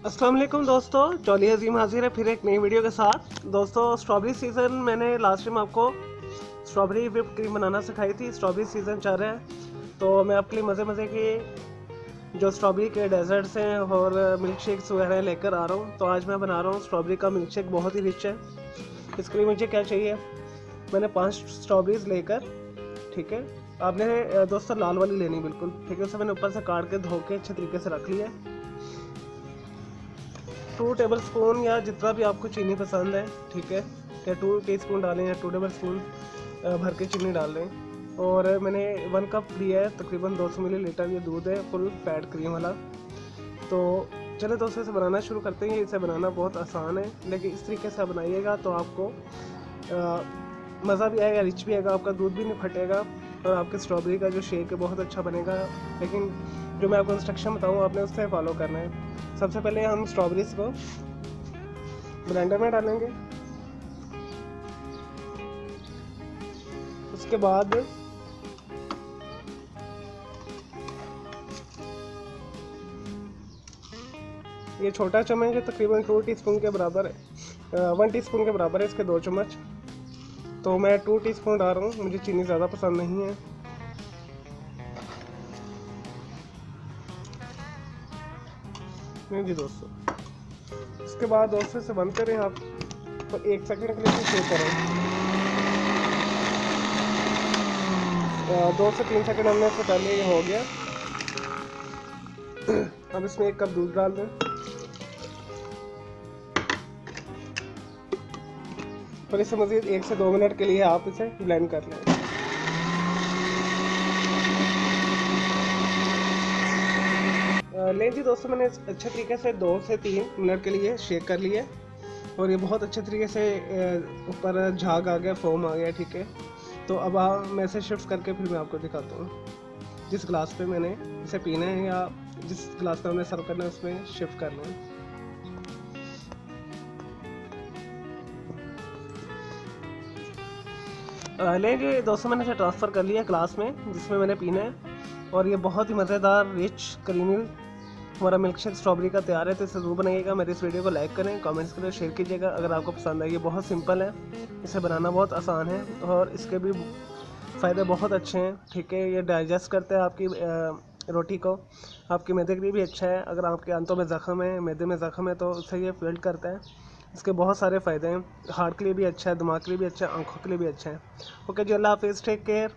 अस्सलाम वालेकुम दोस्तों, जॉली अजीम हाजिर है फिर एक नई वीडियो के साथ। दोस्तों, स्ट्रॉबेरी सीज़न मैंने लास्ट टाइम आपको स्ट्रॉबेरी व्हिप क्रीम बनाना सिखाई थी। स्ट्रॉबेरी सीज़न चल रहा है तो मैं आपके लिए मज़े के जो स्ट्रॉबेरी के डेजर्ट्स हैं और मिल्क शेक्स वगैरह लेकर आ रहा हूँ। तो आज मैं बना रहा हूँ स्ट्रॉबेरी का मिल्क शेक, बहुत ही रिच है। इसके लिए मुझे क्या चाहिए, मैंने 5 स्ट्रॉबेरीज लेकर, ठीक है, आपने दोस्तों लाल वाली लेनी बिल्कुल, ठीक है। उसे मैंने ऊपर से काट के धो के अच्छे तरीके से रख लिया है। 2 टेबल स्पून या जितना भी आपको चीनी पसंद है, ठीक है, या 2 टीस्पून डालें या 2 टेबल स्पून भर के चीनी डाल लें। और मैंने 1 कप लिया है, तकरीबन 200 मिलीलीटर ये दूध है, फुल फैट क्रीम वाला। तो चलो दोस्तों, इसे बनाना शुरू करते हैं। इसे बनाना बहुत आसान है, लेकिन इस तरीके से बनाइएगा तो आपको मज़ा भी आएगा, रिच भी आएगा, आपका दूध भी नहीं फटेगा और आपके स्ट्रॉबेरी का जो शेक है बहुत अच्छा बनेगा। लेकिन जो मैं आपको इंस्ट्रक्शन बताऊँ आपने उससे फॉलो करना है। सबसे पहले हम स्ट्रॉबेरीज को ब्लेंडर में डालेंगे। उसके बाद ये छोटा चम्मच है, तकरीबन 2 टीस्पून के बराबर है, 1 टीस्पून के बराबर है, इसके 2 चम्मच। तो मैं 2 टीस्पून डाल रहा हूँ, मुझे चीनी ज़्यादा पसंद नहीं है। नहीं जी दोस्तों, इसके बाद दोस्तों से बनते रहे आप, तो 1 सेकंड के लिए शेक करें। 2 से 3 सेकंड हमने इससे पहले ये हो गया। अब इसमें 1 कप दूध डाल दें और इसे मज़ीद 1 से 2 मिनट के लिए आप इसे ब्लेंड कर लें। लें जी दोस्तों, मैंने अच्छे तरीके से 2 से 3 मिनट के लिए शेक कर लिया और ये बहुत अच्छे तरीके से ऊपर झाग आ गया, फोम आ गया, ठीक है। तो अब मैं इसे शिफ्ट करके फिर मैं आपको दिखाता हूँ जिस गिलास पे मैंने इसे पीना है या जिस गिलास में हमने सर्व करना है उसमें शिफ्ट करना है। लेंगे दोस्तों, मैंने इसे ट्रांसफ़र कर लिया ग्लास में जिसमें मैंने पीना है। और ये बहुत ही मज़ेदार रिच क्रीमी हमारा मिल्क शेक स्ट्रॉबेरी का तैयार है। तो इसे ज़रूर बनाइएगा। मेरे इस वीडियो को लाइक करें, कमेंट्स करें, शेयर कीजिएगा अगर आपको पसंद आए। ये बहुत सिंपल है, इसे बनाना बहुत आसान है और इसके भी फ़ायदे बहुत अच्छे हैं, ठीक है। ये डाइजेस्ट करता है आपकी रोटी को, आपके मैदे के लिए भी अच्छा है। अगर आपके आंतों में ज़ख्म है, मैदे में ज़ख्म है, तो उसे ये फिल्ट करता है। इसके बहुत सारे फ़ायदे हैं, हार्ट के लिए भी अच्छा है, दिमाग के लिए भी अच्छा है, आँखों के लिए भी अच्छा है। ओके जी, अल्लाह हाफिज़, टेक केयर।